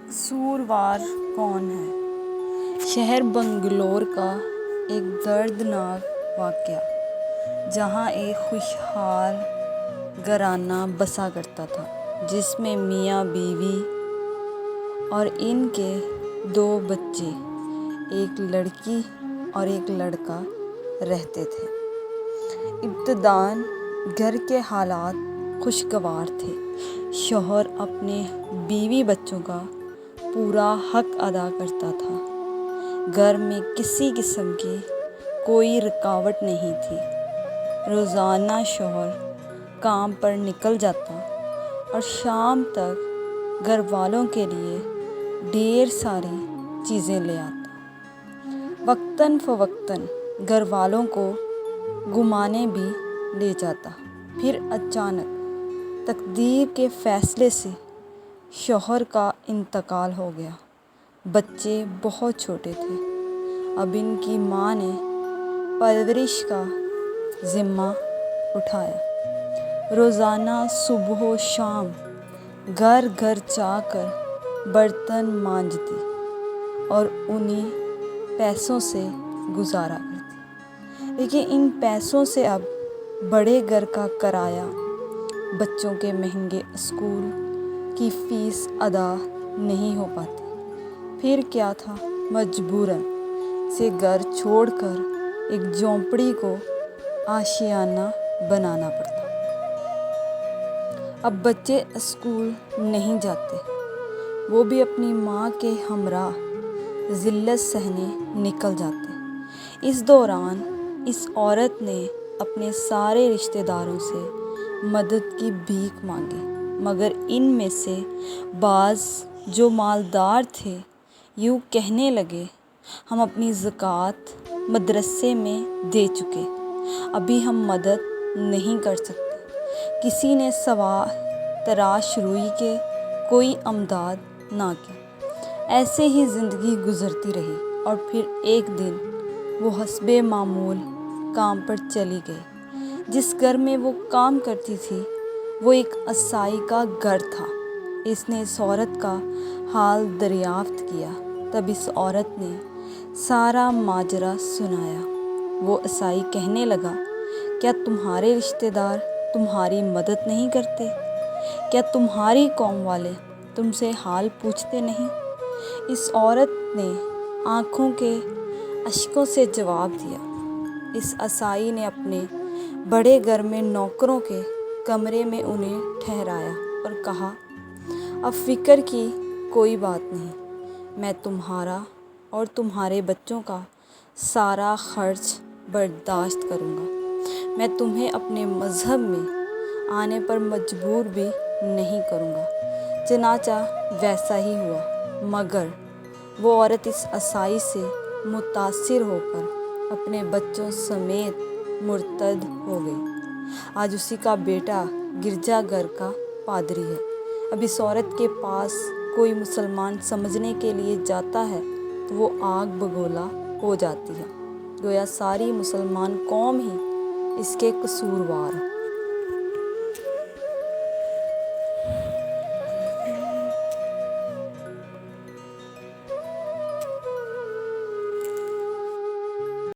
قصوروار کون ہے؟ شہر بنگلور کا ایک دردناک واقعہ، جہاں ایک خوشحال گھرانہ بسا کرتا تھا جس میں میاں بیوی اور ان کے 2 بچے، ایک لڑکی اور ایک لڑکا رہتے تھے۔ ابتداً گھر کے حالات خوشگوار تھے۔ شوہر اپنے بیوی بچوں کا پورا حق ادا کرتا تھا۔ گھر میں کسی قسم کی کوئی رکاوٹ نہیں تھی۔ روزانہ شوہر کام پر نکل جاتا اور شام تک گھر والوں کے لیے ڈھیر ساری چیزیں لے آتا۔ وقتاً فوقتاً گھر والوں کو گھمانے بھی لے جاتا۔ پھر اچانک تقدیر کے فیصلے سے شوہر کا انتقال ہو گیا۔ بچے بہت چھوٹے تھے۔ اب ان کی ماں نے پرورش کا ذمہ اٹھایا۔ روزانہ صبح و شام گھر گھر جا کر برتن مانجتی اور انہی پیسوں سے گزارا کرتی۔ لیکن ان پیسوں سے اب بڑے گھر کا کرایہ، بچوں کے مہنگے اسکول کی فیس ادا نہیں ہو پاتی۔ پھر کیا تھا، مجبوراً اسے گھر چھوڑ کر ایک جھونپڑی کو آشیانہ بنانا پڑتا۔ اب بچے اسکول نہیں جاتے، وہ بھی اپنی ماں کے ہمراہ ذلت سہنے نکل جاتے۔ اس دوران اس عورت نے اپنے سارے رشتہ داروں سے مدد کی بھیک مانگی، مگر ان میں سے بعض جو مالدار تھے یوں کہنے لگے، ہم اپنی زکوٰۃ مدرسے میں دے چکے، ابھی ہم مدد نہیں کر سکتے۔ کسی نے سوائے تراش روئی کے کوئی امداد نہ کی۔ ایسے ہی زندگی گزرتی رہی اور پھر ایک دن وہ حسب معمول کام پر چلی گئی۔ جس گھر میں وہ کام کرتی تھی وہ ایک عیسائی کا گھر تھا۔ اس نے اس عورت کا حال دریافت کیا۔ تب اس عورت نے سارا ماجرا سنایا۔ وہ عیسائی کہنے لگا، کیا تمہارے رشتہ دار تمہاری مدد نہیں کرتے؟ کیا تمہاری قوم والے تم سے حال پوچھتے نہیں؟ اس عورت نے آنکھوں کے اشکوں سے جواب دیا۔ اس عیسائی نے اپنے بڑے گھر میں نوکروں کے کمرے میں انہیں ٹھہرایا اور کہا، اب فکر کی کوئی بات نہیں، میں تمہارا اور تمہارے بچوں کا سارا خرچ برداشت کروں گا۔ میں تمہیں اپنے مذہب میں آنے پر مجبور بھی نہیں کروں گا۔ چنانچہ ویسا ہی ہوا، مگر وہ عورت اس عیسائی سے متاثر ہو کر اپنے بچوں سمیت مرتد ہو گئی۔ آج اسی کا بیٹا گرجا گھر کا پادری ہے۔ اب اس عورت کے پاس کوئی مسلمان سمجھنے کے لیے جاتا ہے تو وہ آگ بگولا ہو جاتی ہے، گویا ساری مسلمان قوم ہی اس کے قصوروار ہو۔